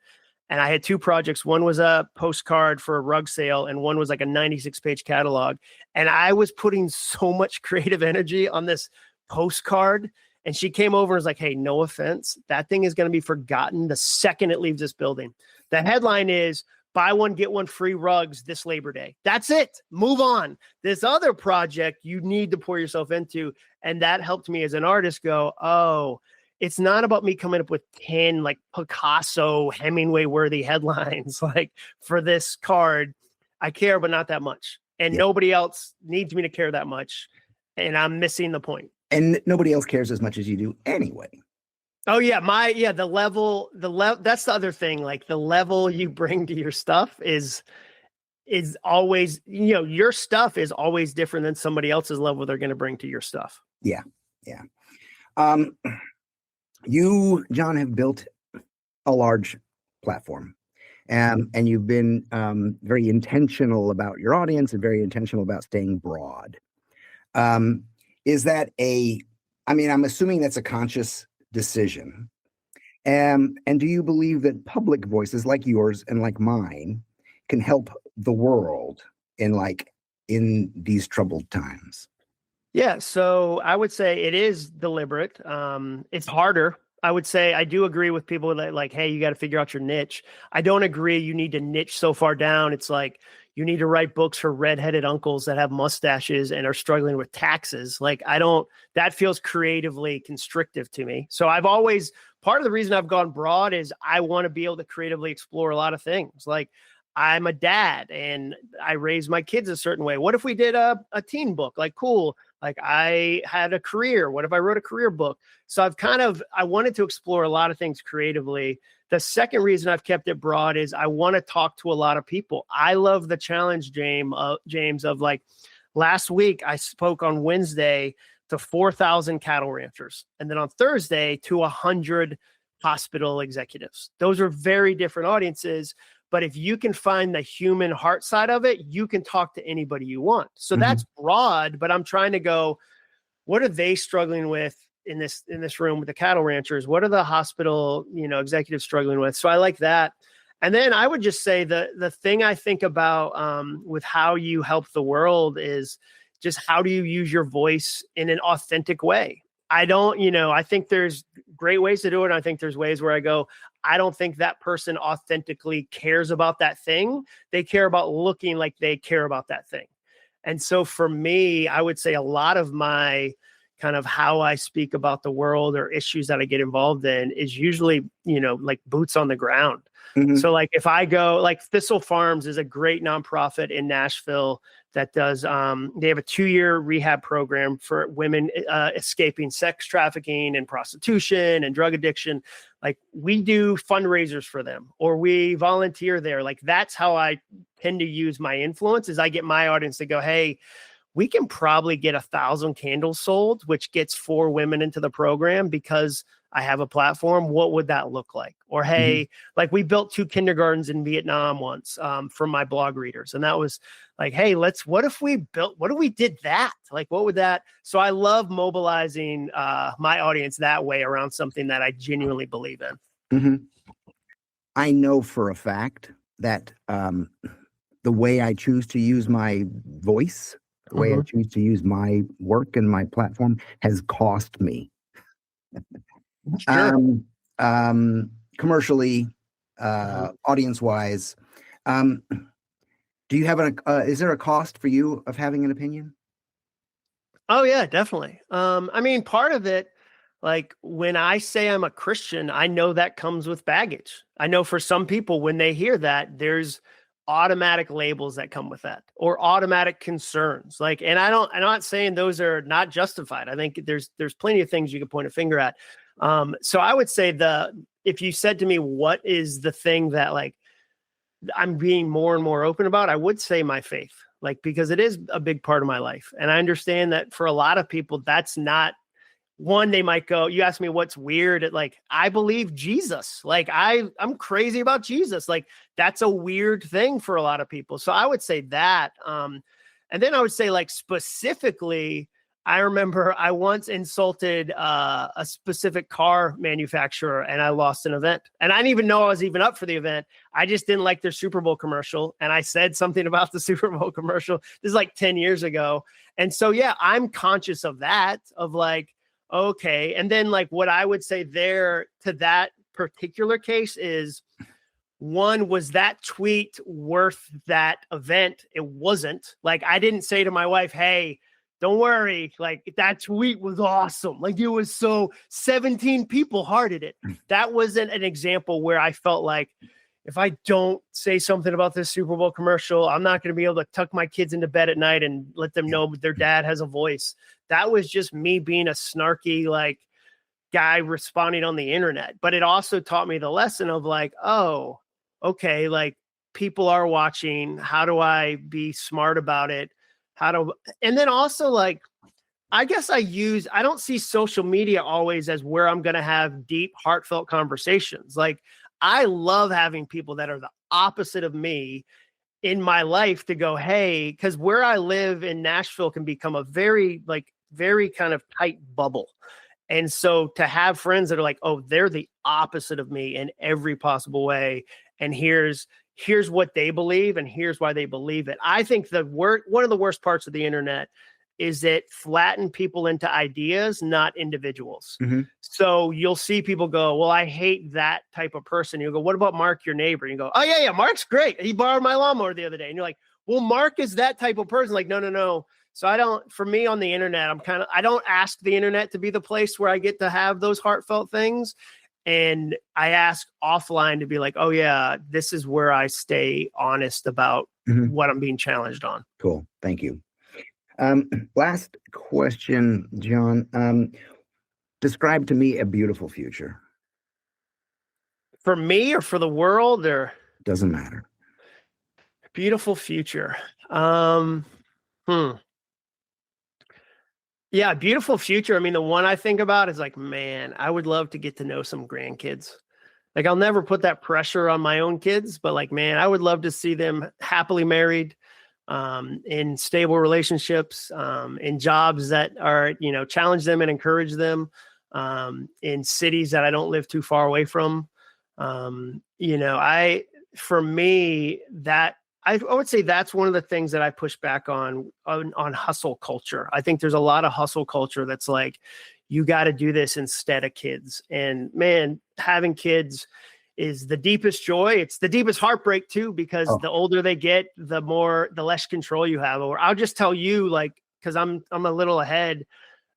and I had 2 projects. One was a postcard for a rug sale and one was like a 96-page catalog. And I was putting so much creative energy on this postcard. And she came over and was like, hey, no offense. That thing is going to be forgotten the second it leaves this building. The headline is buy one, get one free rugs this Labor Day. That's it. Move on. This other project you need to pour yourself into. And that helped me as an artist go, oh, it's not about me coming up with 10 like Picasso, Hemingway worthy headlines. Like for this card, I care, but not that much. And nobody else needs me to care that much. And I'm missing the point. And nobody else cares as much as you do anyway. Oh yeah. The level, that's the other thing. Like the level you bring to your stuff is always, your stuff is always different than somebody else's level they're going to bring to your stuff. Yeah. Yeah. You, Jon, have built a large platform and you've been very intentional about your audience and very intentional about staying broad. Is that I'm assuming that's a conscious decision. And do you believe that public voices like yours and like mine can help the world in these troubled times? Yeah, so I would say it is deliberate. It's harder. I would say I do agree with people that like, hey, you got to figure out your niche. I don't agree you need to niche so far down. It's like you need to write books for redheaded uncles that have mustaches and are struggling with taxes. Like that feels creatively constrictive to me. So part of the reason I've gone broad is I want to be able to creatively explore a lot of things. Like I'm a dad and I raise my kids a certain way. What if we did a teen book? Like, cool. Like I had a career. What if I wrote a career book? So I wanted to explore a lot of things creatively. The second reason I've kept it broad is I want to talk to a lot of people. I love the challenge, James, of like last week, I spoke on Wednesday to 4,000 cattle ranchers. And then on Thursday to 100 hospital executives. Those are very different audiences. But if you can find the human heart side of it, you can talk to anybody you want. So that's broad, but I'm trying to go, what are they struggling with in this room with the cattle ranchers? What are the hospital, executives struggling with? So I like that. And then I would just say the thing I think about with how you help the world is just how do you use your voice in an authentic way? I think there's great ways to do it. And I think there's ways where I go, I don't think that person authentically cares about that thing. They care about looking like they care about that thing. And so for me, I would say a lot of my kind of how I speak about the world or issues that I get involved in is usually, like boots on the ground. So like if I go, like Thistle Farms is a great nonprofit in Nashville that does, they have a 2-year rehab program for women escaping sex trafficking and prostitution and drug addiction. Like we do fundraisers for them or we volunteer there. Like that's how I tend to use my influence is I get my audience to go, hey, we can probably get 1,000 candles sold, which gets 4 women into the program because I have a platform. What would that look like? Or, hey, like we built 2 kindergartens in Vietnam once for my blog readers. And that was like, hey, what if we did that? Like, what would that? So I love mobilizing my audience that way around something that I genuinely believe in. I know for a fact that the way I choose to use my voice, the way I choose to use my work and my platform has cost me. Sure. Commercially, audience wise, do you have is there a cost for you of having an opinion? Oh yeah, definitely. Part of it, like when I say I'm a Christian, I know that comes with baggage. I know for some people, when they hear that, there's automatic labels that come with that or automatic concerns. Like, and I'm not saying those are not justified. I think there's plenty of things you could point a finger at. So I would say if you said to me, what is the thing that like I'm being more and more open about, I would say my faith, like, because it is a big part of my life. And I understand that for a lot of people, that's not one. They might go, you ask me what's weird. Like, I believe Jesus. Like I'm crazy about Jesus. Like that's a weird thing for a lot of people. So I would say that. And then I would say like specifically, I remember I once insulted a specific car manufacturer and I lost an event. And I didn't even know I was even up for the event. I just didn't like their Super Bowl commercial. And I said something about the Super Bowl commercial. This is like 10 years ago. And so, yeah, I'm conscious of that, of like, okay. And then like what I would say there to that particular case is, one, was that tweet worth that event? It wasn't. Like I didn't say to my wife, hey, don't worry, like that tweet was awesome. Like it was 17 people hearted it. That wasn't an example where I felt like if I don't say something about this Super Bowl commercial, I'm not going to be able to tuck my kids into bed at night and let them know their dad has a voice. That was just me being a snarky, like guy responding on the internet. But it also taught me the lesson of like, oh, okay, like people are watching. How do I be smart about it? And then also like, I guess I don't see social media always as where I'm going to have deep, heartfelt conversations. Like I love having people that are the opposite of me in my life to go, hey, because where I live in Nashville can become a very kind of tight bubble. And so to have friends that are like, oh, they're the opposite of me in every possible way. And here's what they believe, and here's why they believe it. I think one of the worst parts of the internet is it flatten people into ideas, not individuals. Mm-hmm. So you'll see people go, well, I hate that type of person. You go, what about Mark, your neighbor? And you go, oh yeah, Mark's great. He borrowed my lawnmower the other day. And you're like, well, Mark is that type of person. Like, no. So for me on the internet, I don't ask the internet to be the place where I get to have those heartfelt things. And I ask offline to be like, oh yeah, this is where I stay honest about what I'm being challenged on. Cool. Thank you. Last question, Jon. Describe to me a beautiful future. For me or for the world, or doesn't matter. Beautiful future. Yeah, beautiful future. I mean, the one I think about is like, man, I would love to get to know some grandkids. Like, I'll never put that pressure on my own kids, but like, man, I would love to see them happily married, in stable relationships, in jobs that are, challenge them and encourage them, in cities that I don't live too far away from. For me, that I would say that's one of the things that I push back on hustle culture. I think there's a lot of hustle culture that's like, you got to do this instead of kids. And man, having kids is the deepest joy. It's the deepest heartbreak too, because the older they get, the less control you have. Or I'll just tell you, like, cause I'm a little ahead.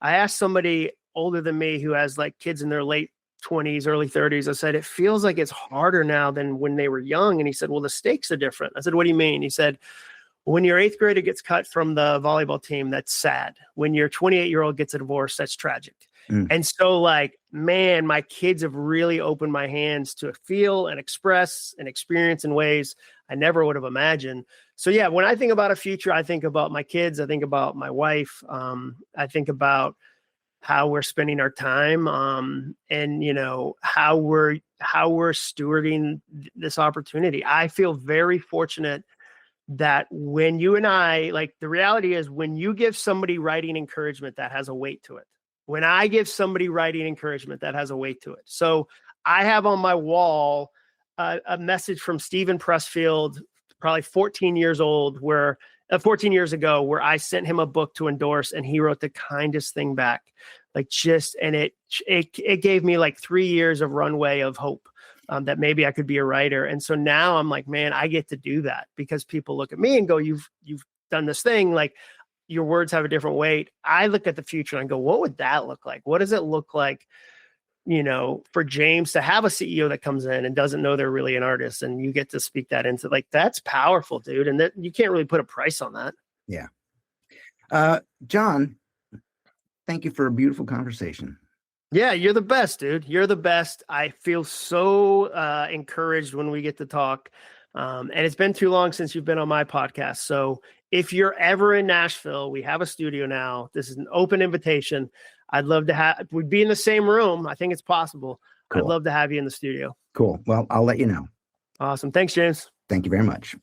I asked somebody older than me who has like kids in their late 20s, early 30s. I said, it feels like it's harder now than when they were young. And he said, well, the stakes are different. I said, what do you mean? He said, when your 8th grader gets cut from the volleyball team, that's sad. When your 28-year-old gets a divorce, that's tragic. And so like, man, my kids have really opened my hands to feel and express and experience in ways I never would have imagined. So yeah, when I think about a future, I think about my kids. I think about my wife. I think about how we're spending our time, and how we're stewarding this opportunity. I feel very fortunate that when you and I, like, the reality is when you give somebody writing encouragement, that has a weight to it. When I give somebody writing encouragement, that has a weight to it. So I have on my wall a message from Stephen Pressfield, probably 14 years ago, where I sent him a book to endorse, and he wrote the kindest thing back. Like, it gave me like 3 years of runway of hope, that maybe I could be a writer. And so now I'm like, man, I get to do that because people look at me and go, you've done this thing. Like, your words have a different weight. I look at the future and I go, what would that look like? What does it look like, for James to have a CEO that comes in and doesn't know they're really an artist, and you get to speak that into, like, that's powerful, dude. And that you can't really put a price on that. Yeah. Jon, thank you for a beautiful conversation. Yeah, you're the best, dude. You're the best. I feel so encouraged when we get to talk. And it's been too long since you've been on my podcast. So if you're ever in Nashville, we have a studio now. This is an open invitation. I'd love to we'd be in the same room. I think it's possible. Cool. I'd love to have you in the studio. Cool. Well, I'll let you know. Awesome. Thanks, James. Thank you very much.